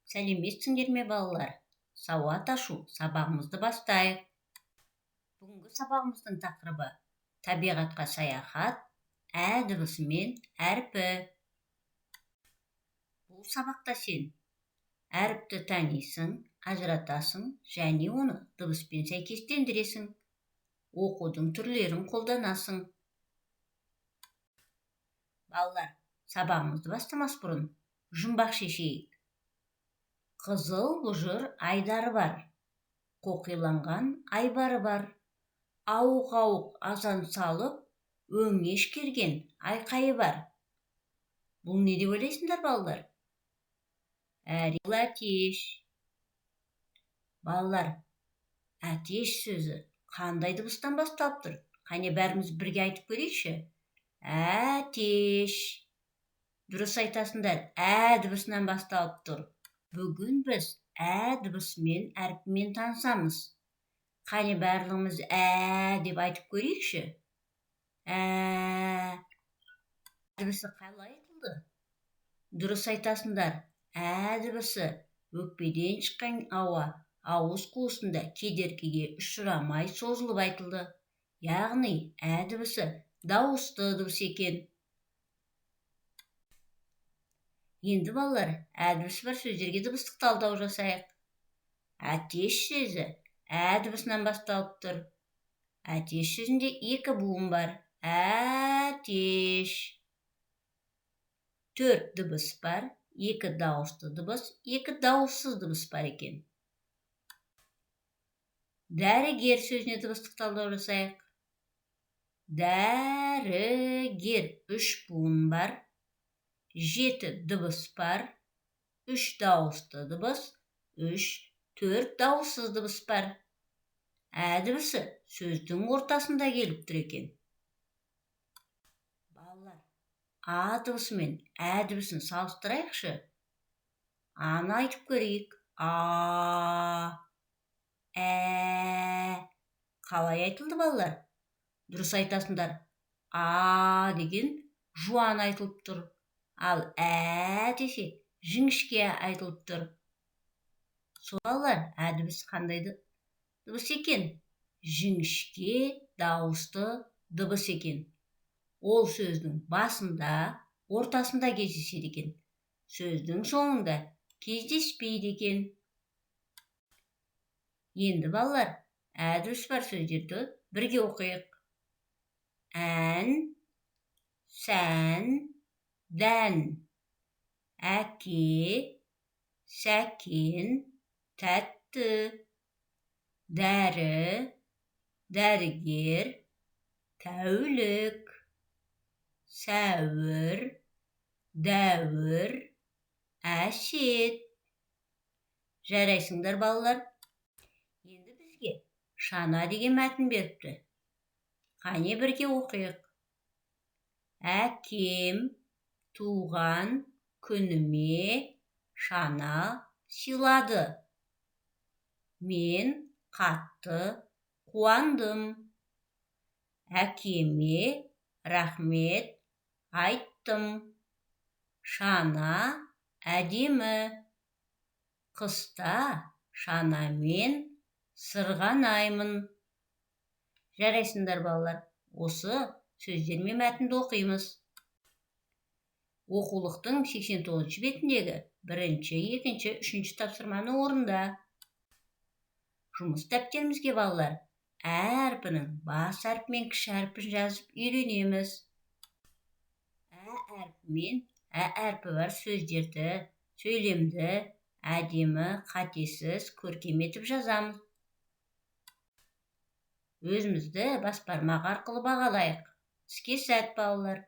Сәлеметсіңдер ме балалар? Сауат ашу сабағымызды бастайық. Бүгінгі сабағымыздың тақырыбы табиғатқа саяхат, ә дыбысы мен әрпі. Бұл сабақта сен әріпті танисың, ажыратасың және оны дыбыспен сәйкестендіресің. Оқудың түрлерін қолданасың. Балалар, сабағымызды бастамас бұрын жұмбақ шешейік. Қызыл бұжыр айдары бар, қоқиланған айбары бар, ауық-ауық азан салып, өңеш керген айқайы бар. Бұл не деп ойлайсыңдар, балалар? Әрине, әтеш. Балалар, әтеш сөзі қандай дыбыстан басталып тұр? Қане бәріміз бірге айтып көрейікші? Әтеш. Дұрыс айтасыңдар, ә дыбысынан басталып тұр. Бүгін біз ә дыбысымен әрпімен танысамыз. Қане барлығымыз ә деп айтып көрейікші? Ә дыбысы қалай айтылды? Дұрыс айтасыңдар, ә дыбысы өкпеден шыққан ауа ауыз қуысында кедергіге ұшырамай созылып айтылды. Яғни ә дыбысы дауысты дыбыс екен. Енді балалар, ә дыбысы бар сөздерге дыбыстық талдау жасайық. Әтеш сөзі ә дыбысынан басталып тұр. Әтеш сөзінде екі буын бар. Әтеш. 4 дыбыс бар, 2 дауысты дыбыс, 2 дауыссыз дыбыс бар екен. Дәрігер сөзіне дыбыстық талдау жасайық. Дәрігер 3 буын бар. 7 дыбыс бар, 3 дауысты дыбыс, 4 дауыссыз дыбыс бар. Ә дыбысы сөздің ортасында келіп тұр екен. Балалар, а дыбысы мен ә дыбысын салыстырайықшы. Аны айтып көрейік. А, ә. Қалай айтылды, балалар? Дұрыс айтасыңдар. А деген жуан айтылып тұр. Ал ә десе жіңішке айтылып тұр. Балалар, ә дыбысы қандай дыбыс екен? Жіңішке дауысты дыбыс екен. Ол сөздің басында, ортасында кездеседі екен. Сөздің соңында кездеспейді екен. Енді балалар, ә дыбысы бар сөздерді бірге оқиық. Ән, сән, дән, әке, сәкен, тәтті, дәрі, дәрігер, тәулік, сәуір, дәуір, әсет. Жарайсыңдар, балалар. Енді бізге шана деген мәтін беріпті. Қане бірге оқиық. Әкем туған күніме шана сыйлады. Мен қатты қуандым. Әкеме рахмет айттым. Шана әдемі. Қыста шанамен сырғанаймын. Жарайсыңдар, балалар. Осы сөздермен мәтінді оқимыз. Оқулықтың 89 бетіндегі 1, 2, 3 тапсырманы орында. Жұмыс дәптерімізге, балалар, әрпінің бас әрпі мен кіші әрпін жазып үйренеміз. Ә әрпі мен ә әрпі бар сөздерді, сөйлемді әдемі, қатесіз, көркем етіп жазамыз. Өзімізді бас бармақ арқылы бағалайық. Іске сәт, балалар.